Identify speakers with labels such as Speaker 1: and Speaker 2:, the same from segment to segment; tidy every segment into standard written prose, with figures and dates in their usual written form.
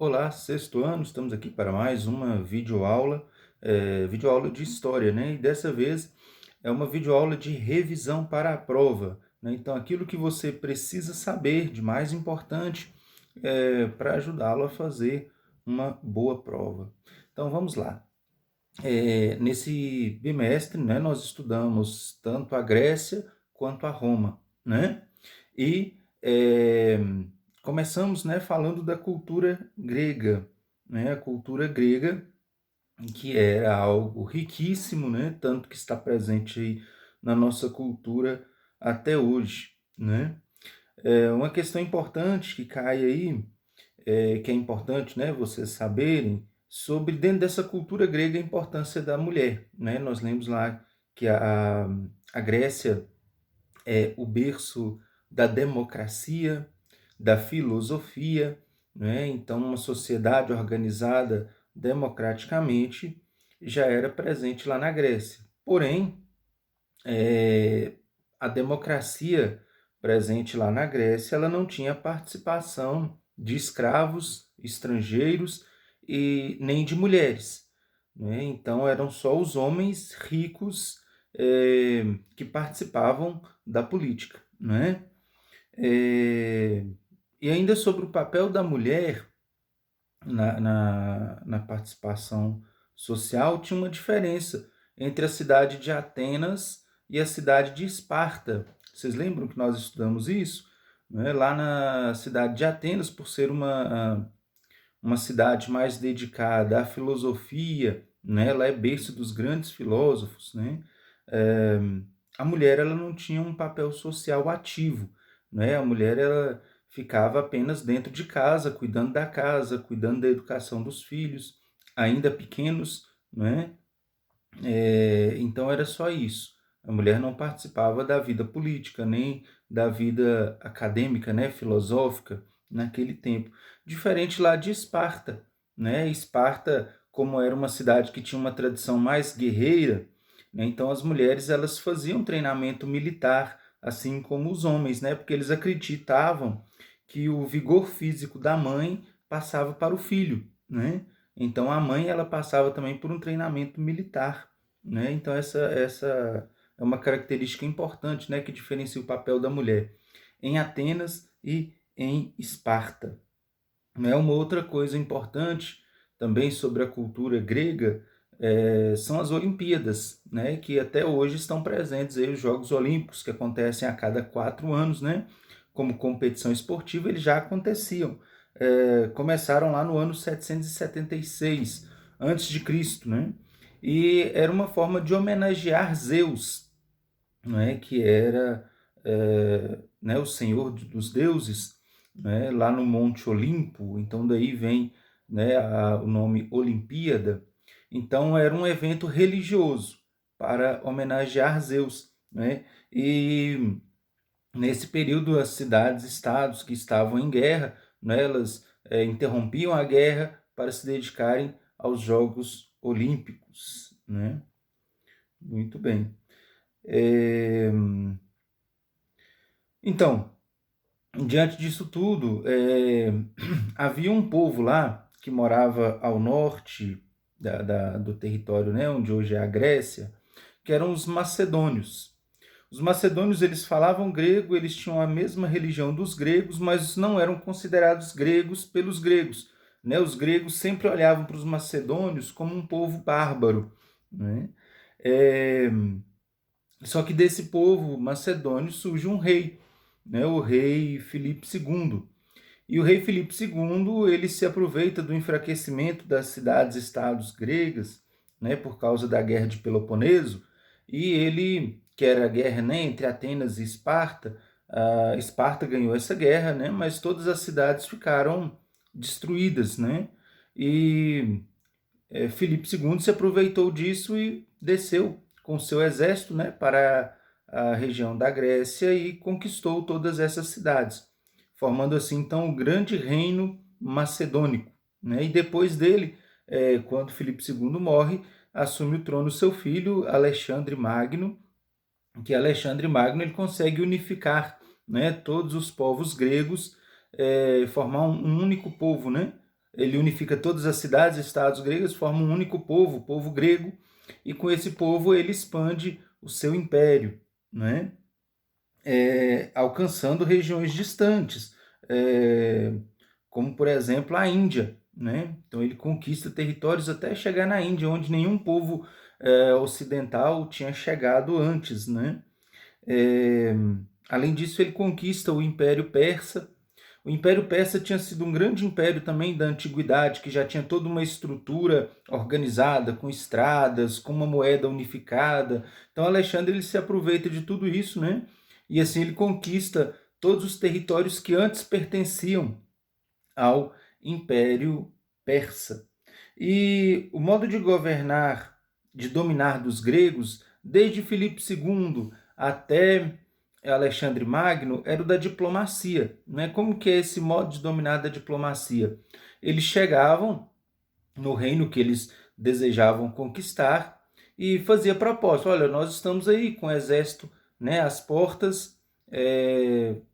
Speaker 1: Olá, sexto ano, estamos aqui para mais uma videoaula, videoaula de história, né? E dessa vez é uma videoaula de revisão para a prova, né? Então, aquilo que você precisa saber de mais importante para ajudá-lo a fazer uma boa prova. Então, vamos lá. Nesse bimestre, né, nós estudamos tanto a Grécia quanto a Roma, né? E começamos, né, falando da cultura grega, né? A cultura grega, que era algo riquíssimo, né? Tanto que está presente aí na nossa cultura até hoje, né? Uma questão importante que cai aí, que é importante, né, vocês saberem, sobre dentro dessa cultura grega a importância da mulher, né? Nós lemos lá que a Grécia é o berço da democracia, da filosofia, né? Então uma sociedade organizada democraticamente já era presente lá na Grécia. Porém, a democracia presente lá na Grécia, ela não tinha participação de escravos estrangeiros e nem de mulheres, né? Então eram só os homens ricos que participavam da política, né? Eh, e ainda sobre o papel da mulher na participação social, tinha uma diferença entre a cidade de Atenas e a cidade de Esparta. Vocês lembram que nós estudamos isso? Né? Lá na cidade de Atenas, por ser uma cidade mais dedicada à filosofia, né? Ela é berço dos grandes filósofos, né? É, a mulher ela não tinha um papel social ativo, né? A mulher ela ficava apenas dentro de casa, cuidando da casa, cuidando da educação dos filhos, ainda pequenos, né? Então era só isso. A mulher não participava da vida política, nem da vida acadêmica, né, filosófica, naquele tempo. Diferente lá de Esparta, né? Esparta, como era uma cidade que tinha uma tradição mais guerreira, né, então as mulheres elas faziam treinamento militar, assim como os homens, né? Porque eles acreditavam que o vigor físico da mãe passava para o filho, né? Então a mãe ela passava também por um treinamento militar, né? Então essa é uma característica importante, né, que diferencia o papel da mulher em Atenas e em Esparta. Né? Uma outra coisa importante também sobre a cultura grega são as Olimpíadas, né, que até hoje estão presentes aí, os Jogos Olímpicos, que acontecem a cada 4 anos, né, como competição esportiva, eles já aconteciam. Começaram lá no ano 776 antes de Cristo, né, e era uma forma de homenagear Zeus, né, que era né, o senhor dos deuses, né, lá no Monte Olimpo, então daí vem, né, o nome Olimpíada. Então era um evento religioso para homenagear Zeus, né? E nesse período as cidades, estados que estavam em guerra, né, elas interrompiam a guerra para se dedicarem aos Jogos Olímpicos, né? Muito bem. É, Então, diante disso tudo, havia um povo lá que morava ao norte do território, né, onde hoje é a Grécia, que eram os macedônios. Os macedônios eles falavam grego, eles tinham a mesma religião dos gregos, mas não eram considerados gregos pelos gregos, né? Os gregos sempre olhavam para os macedônios como um povo bárbaro, né? É, Só que desse povo macedônio surge um rei, né, o rei Filipe II. E o rei Filipe II, ele se aproveita do enfraquecimento das cidades-estados gregas, né, por causa da guerra de Peloponeso, e ele, que era a guerra, né, entre Atenas e Esparta, a Esparta ganhou essa guerra, né, mas todas as cidades ficaram destruídas, né, e Filipe II se aproveitou disso e desceu com seu exército, né, para a região da Grécia e conquistou todas essas cidades, formando assim então o grande reino macedônico, né? E depois dele, quando Filipe II morre, assume o trono seu filho Alexandre Magno, que Alexandre Magno ele consegue unificar, né, todos os povos gregos, formar um único povo, né? ele unifica todas as cidades e estados gregos, forma um único povo, o povo grego, e com esse povo ele expande o seu império, né? Alcançando regiões distantes, como por exemplo a Índia, né? Então ele conquista territórios até chegar na Índia, onde nenhum povo ocidental tinha chegado antes, né? É, Além disso, ele conquista o Império Persa. O Império Persa tinha sido um grande império também da antiguidade, que já tinha toda uma estrutura organizada, com estradas, com uma moeda unificada. Então Alexandre ele se aproveita de tudo isso, né? E assim ele conquista todos os territórios que antes pertenciam ao Império Persa. E o modo de governar, de dominar dos gregos, desde Filipe II até Alexandre Magno, era o da diplomacia. Né? Como que é esse modo de dominar da diplomacia? Eles chegavam no reino que eles desejavam conquistar e fazia proposta. Olha, nós estamos aí com o exército, né, às portas,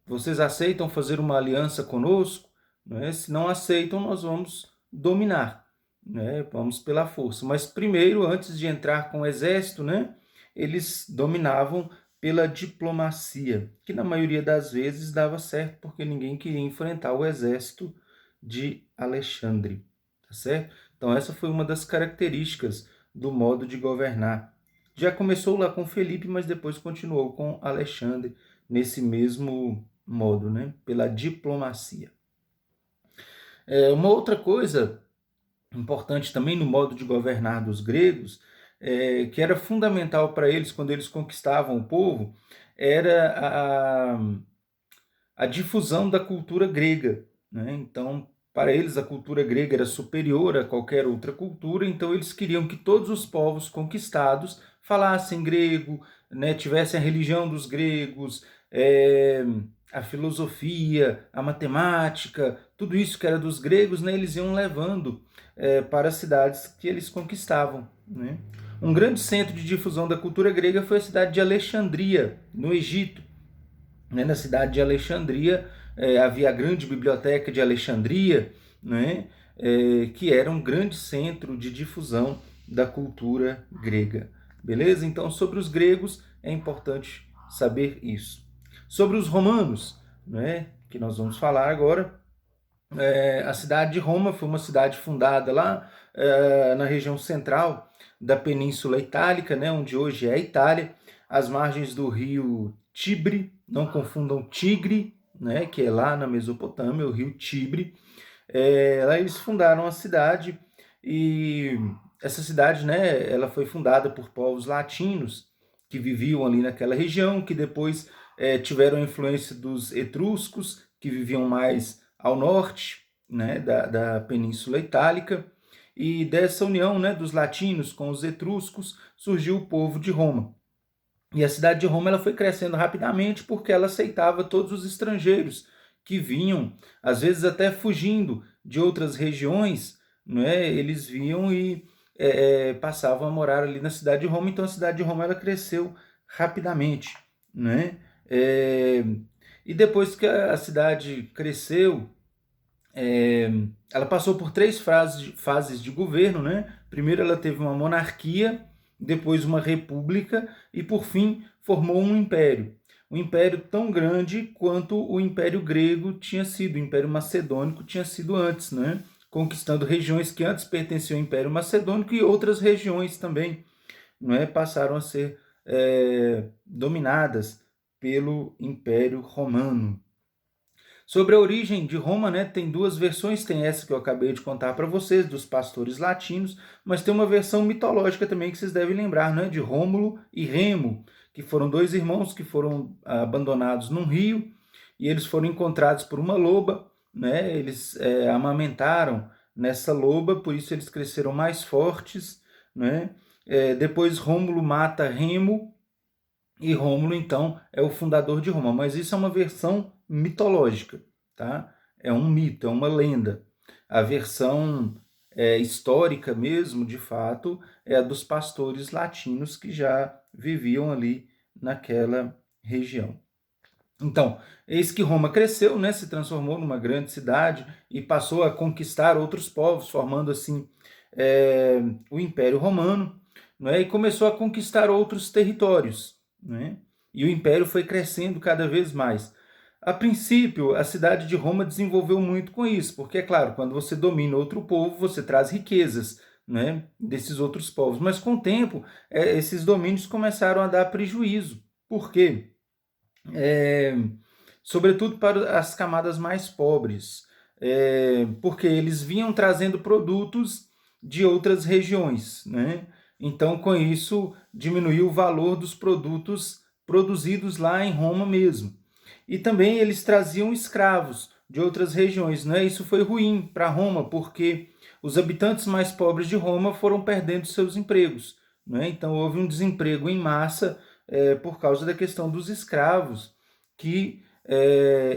Speaker 1: vocês aceitam fazer uma aliança conosco? Né? Se não aceitam, nós vamos dominar, né? Vamos pela força. Mas primeiro, antes de entrar com o exército, né, eles dominavam pela diplomacia, que na maioria das vezes dava certo, porque ninguém queria enfrentar o exército de Alexandre, tá certo? Então essa foi uma das características do modo de governar. Já começou lá com Felipe, mas depois continuou com Alexandre nesse mesmo modo, né? Pela diplomacia. Uma outra coisa importante também no modo de governar dos gregos, que era fundamental para eles quando eles conquistavam o povo, era a difusão da cultura grega, né? Então, para eles, a cultura grega era superior a qualquer outra cultura, então eles queriam que todos os povos conquistados falassem grego, né? Tivessem a religião dos gregos, a filosofia, a matemática, tudo isso que era dos gregos, né? Eles iam levando para as cidades que eles conquistavam, né? Um grande centro de difusão da cultura grega foi a cidade de Alexandria, no Egito. Né? Na cidade de Alexandria havia a grande biblioteca de Alexandria, né? Que era um grande centro de difusão da cultura grega. Beleza? Então, sobre os gregos é importante saber isso. Sobre os romanos, né? Que nós vamos falar agora, a cidade de Roma foi uma cidade fundada lá na região central da Península Itálica, né, onde hoje é a Itália, às margens do rio Tibre, não confundam Tigre, né, que é lá na Mesopotâmia, o rio Tibre. Lá eles fundaram a cidade e essa cidade, né, ela foi fundada por povos latinos que viviam ali naquela região, que depois tiveram a influência dos etruscos, que viviam mais ao norte, né, da Península Itálica, e dessa união, né, dos latinos com os etruscos surgiu o povo de Roma. E a cidade de Roma ela foi crescendo rapidamente porque ela aceitava todos os estrangeiros que vinham, às vezes até fugindo de outras regiões, né, eles vinham e passavam a morar ali na cidade de Roma. Então a cidade de Roma ela cresceu rapidamente, né? E depois que a cidade cresceu, ela passou por três fases de governo, né? Primeiro ela teve uma monarquia, depois uma república e por fim formou um império. Um império tão grande quanto o Império Grego tinha sido, o Império Macedônico tinha sido antes, né? Conquistando regiões que antes pertenciam ao Império Macedônico e outras regiões também, não é? Passaram a ser dominadas pelo Império Romano. Sobre a origem de Roma, né, tem duas versões, tem essa que eu acabei de contar para vocês, dos pastores latinos, mas tem uma versão mitológica também que vocês devem lembrar, né, de Rômulo e Remo, que foram dois irmãos que foram abandonados num rio, e eles foram encontrados por uma loba, né, eles amamentaram nessa loba, por isso eles cresceram mais fortes, né, depois Rômulo mata Remo, e Rômulo, então, é o fundador de Roma. Mas isso é uma versão mitológica, tá? É um mito, é uma lenda. A versão histórica mesmo, de fato, é a dos pastores latinos que já viviam ali naquela região. Então, eis que Roma cresceu, né, se transformou numa grande cidade e passou a conquistar outros povos, formando assim é, o Império Romano, né, e começou a conquistar outros territórios, né, e o Império foi crescendo cada vez mais. A princípio, a cidade de Roma desenvolveu muito com isso, porque, é claro, quando você domina outro povo, você traz riquezas, né, desses outros povos. Mas com o tempo, esses domínios começaram a dar prejuízo. Por quê? É, sobretudo para as camadas mais pobres, porque eles vinham trazendo produtos de outras regiões, né? Então, com isso, diminuiu o valor dos produtos produzidos lá em Roma mesmo. E também eles traziam escravos de outras regiões, né? Isso foi ruim para Roma, porque os habitantes mais pobres de Roma foram perdendo seus empregos, né? Então houve um desemprego em massa por causa da questão dos escravos que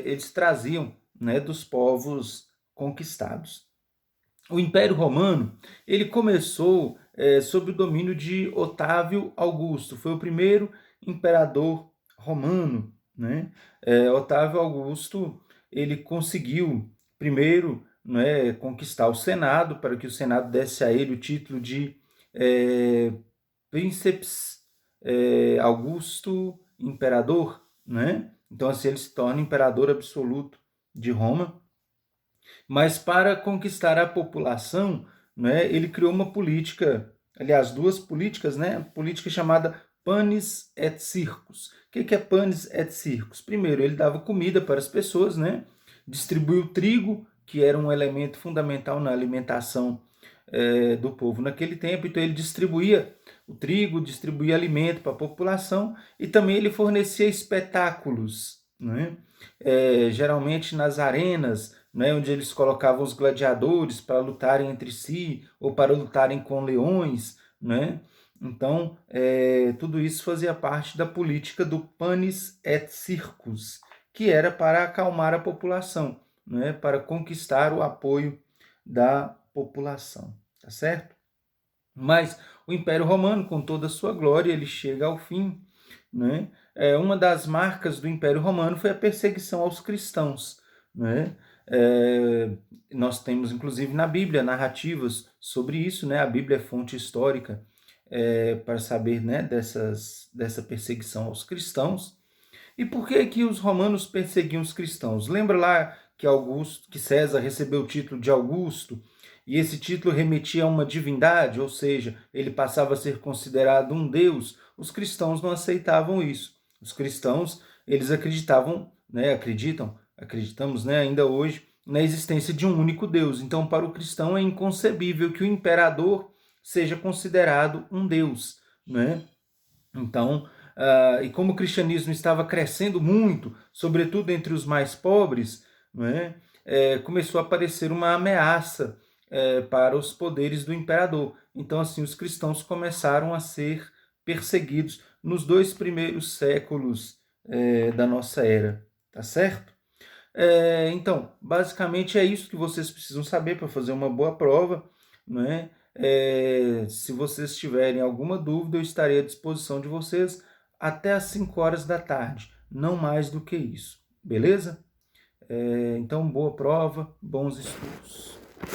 Speaker 1: eles traziam, né, dos povos conquistados. O Império Romano ele começou sob o domínio de Otávio Augusto, foi o primeiro imperador romano, né? Otávio Augusto ele conseguiu primeiro, né, conquistar o Senado para que o Senado desse a ele o título de é, Princeps Augusto Imperador, né? Então assim ele se torna imperador absoluto de Roma. Mas para conquistar a população, né, ele criou uma política, aliás, duas políticas, né? Política chamada Panis et Circus. O que é Panis et Circus? Primeiro, ele dava comida para as pessoas, né? Distribuiu trigo, que era um elemento fundamental na alimentação do povo naquele tempo. Então ele distribuía o trigo, distribuía alimento para a população e também ele fornecia espetáculos, né? Geralmente nas arenas, né, onde eles colocavam os gladiadores para lutarem entre si ou para lutarem com leões, né? Então, tudo isso fazia parte da política do Panis et Circus, que era para acalmar a população, né, para conquistar o apoio da população, tá certo? Mas o Império Romano, com toda a sua glória, ele chega ao fim, né? Uma das marcas do Império Romano foi a perseguição aos cristãos, né? É, nós temos, inclusive, na Bíblia, narrativas sobre isso, né? A Bíblia é fonte histórica para saber, né, dessa perseguição aos cristãos. E por que que os romanos perseguiam os cristãos? Lembra lá que César recebeu o título de Augusto e esse título remetia a uma divindade, ou seja, ele passava a ser considerado um deus. Os cristãos não aceitavam isso. Os cristãos, eles acreditavam, né, acreditamos, né, ainda hoje na existência de um único Deus. Então, para o cristão é inconcebível que o imperador seja considerado um deus, né? Então, e como o cristianismo estava crescendo muito, sobretudo entre os mais pobres, né, começou a aparecer uma ameaça para os poderes do imperador. Então, assim, os cristãos começaram a ser perseguidos nos 2 primeiros séculos da nossa era, tá certo? Então, basicamente é isso que vocês precisam saber para fazer uma boa prova, né? Se vocês tiverem alguma dúvida, eu estarei à disposição de vocês até às 5 horas da tarde, não mais do que isso, beleza? Então, boa prova, bons estudos.